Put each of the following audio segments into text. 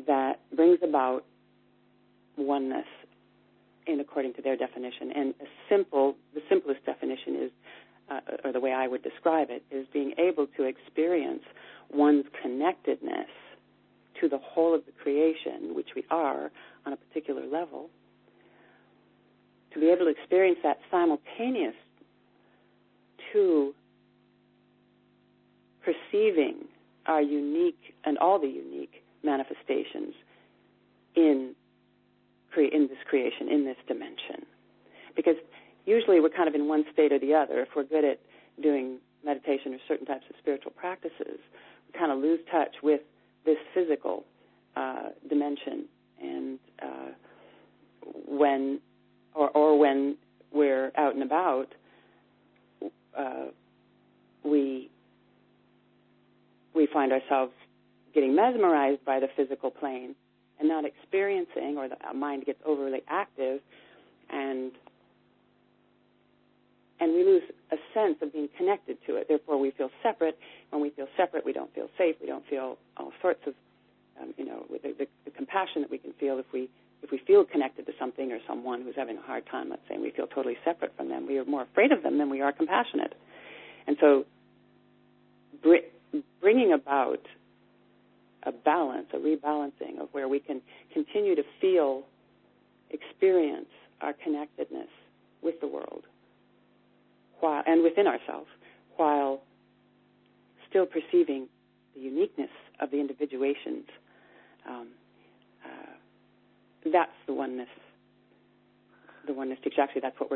that brings about oneness according to their definition. And the simplest definition is, or the way I would describe it, is being able to experience one's connectedness to the whole of the creation, which we are on a particular level, to be able to experience that simultaneous to perceiving our unique and all the unique manifestations in this creation, in this dimension. Because usually we're kind of in one state or the other. If we're good at doing meditation or certain types of spiritual practices, we kind of lose touch with this physical dimension. And when we're out and about, we find ourselves getting mesmerized by the physical plane and not experiencing, or the mind gets overly active, and we lose a sense of being connected to it. Therefore, we feel separate. When we feel separate, we don't feel safe. We don't feel all sorts of, the compassion that we can feel if we feel connected to something or someone who's having a hard time, let's say, and we feel totally separate from them. We are more afraid of them than we are compassionate. And so bringing about a balance, a rebalancing of where we can continue to experience our connectedness with the world and within ourselves, while still perceiving the uniqueness of the individuations. That's the oneness. The oneness teaching. Actually, that's what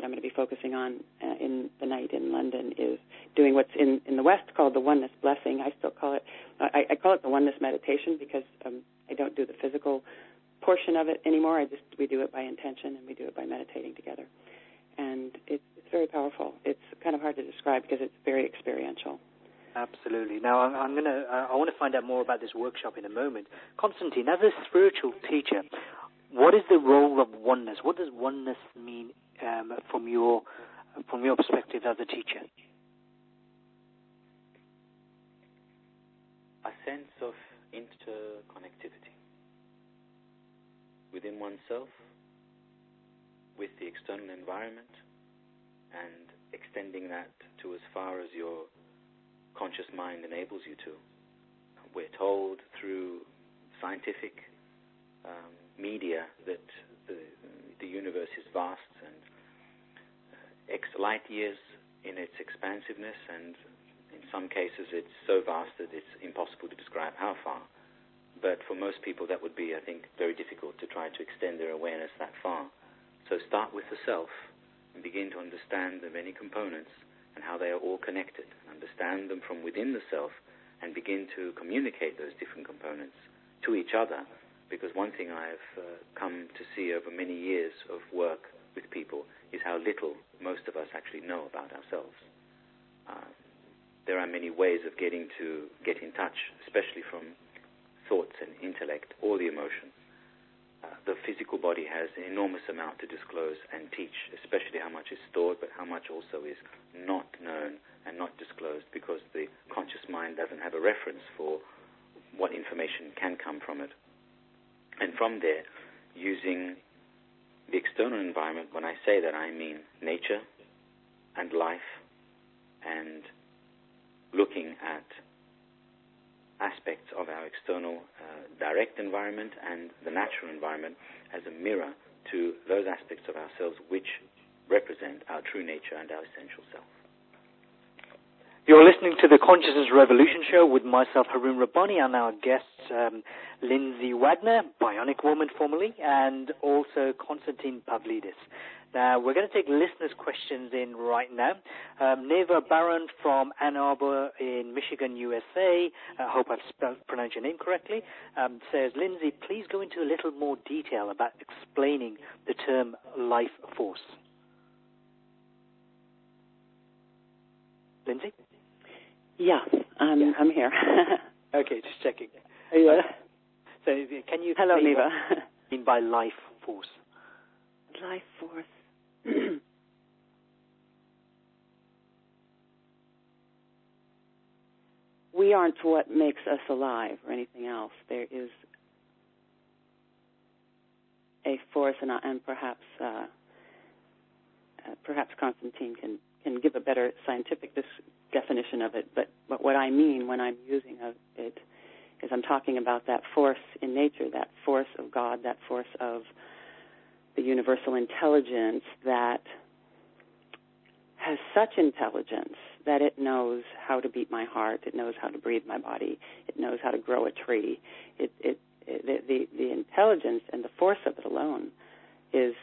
I'm going to be focusing on in the night in London, is doing what's in the West called the oneness blessing. I still call it, I call it the oneness meditation, because I don't do the physical portion of it anymore. We do it by intention, and we do it by meditating together. And it's very powerful. It's kind of hard to describe because it's very experiential. Absolutely. Now, I want to find out more about this workshop in a moment. Konstantin, as a spiritual teacher, what is the role of oneness? What does oneness mean from your perspective as a teacher? A sense of interconnectivity within oneself, with the external environment, and extending that to as far as your conscious mind enables you to. We're told through scientific media that the universe is vast and light years in its expansiveness, and in some cases it's so vast that it's impossible to describe how far. But for most people that would be, I think, very difficult to try to extend their awareness that far. So start with the self and begin to understand the many components and how they are all connected. Understand them from within the self and begin to communicate those different components to each other. Because one thing I've come to see over many years of work with people is how little most of us actually know about ourselves. There are many ways of get in touch, especially from thoughts and intellect, all the emotions. The physical body has an enormous amount to disclose and teach, especially how much is stored, but how much also is not known and not disclosed, because the conscious mind doesn't have a reference for what information can come from it. And from there, using the external environment, when I say that, I mean nature and life, and looking at aspects of our external direct environment and the natural environment as a mirror to those aspects of ourselves which represent our true nature and our essential self. You're listening to the Consciousness Revolution Show with myself, Harun Rabbani, and our guests, Lindsay Wagner, Bionic Woman formerly, and also Konstantin Pavlidis. Now, we're going to take listeners' questions in right now. Neva Barron from Ann Arbor in Michigan, USA, I hope I've pronounced your name correctly, says, Lindsay, please go into a little more detail about explaining the term life force. Lindsay? Yeah, I'm here. Okay, just checking. So can you Hello, Neva. What you mean by life force? Life force. we aren't what makes us alive or anything else. There is a force, and perhaps Konstantin can give a better scientific definition of it. But what I mean when I'm using it is I'm talking about that force in nature, that force of God, that force of the universal intelligence that has such intelligence that it knows how to beat my heart, it knows how to breathe my body, it knows how to grow a tree. The intelligence and the force of it alone is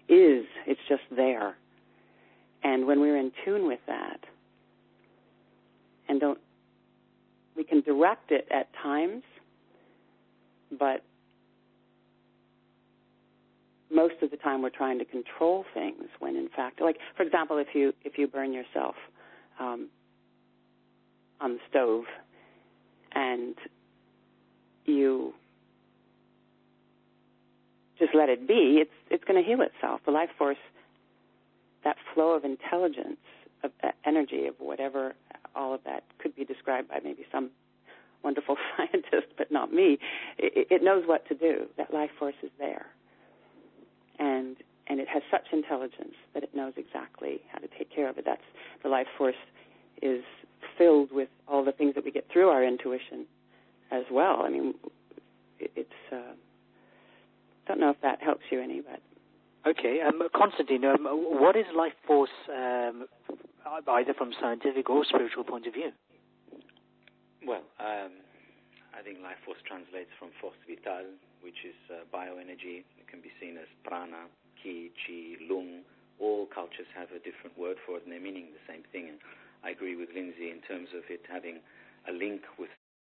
it's just there. And when we're in tune with that, and we can direct it at times, but most of the time we're trying to control things when in fact, like for example, if you burn yourself on the stove and you just let it be, it's going to heal itself. The life force, that flow of intelligence, of energy, of whatever, all of that could be described by maybe some wonderful scientist, but not me. It knows what to do. That life force is there. And it has such intelligence that it knows exactly how to take care of it. That's the life force is filled with all the things that we get through our intuition as well. I mean, it's don't know if that helps you any, but okay. Konstantin, what is life force, either from scientific or spiritual point of view? Well, I think life force translates from force vital, which is bioenergy. It can be seen as prana, ki, chi, lung. All cultures have a different word for it, and they're meaning the same thing. And I agree with Lindsay in terms of it having a link with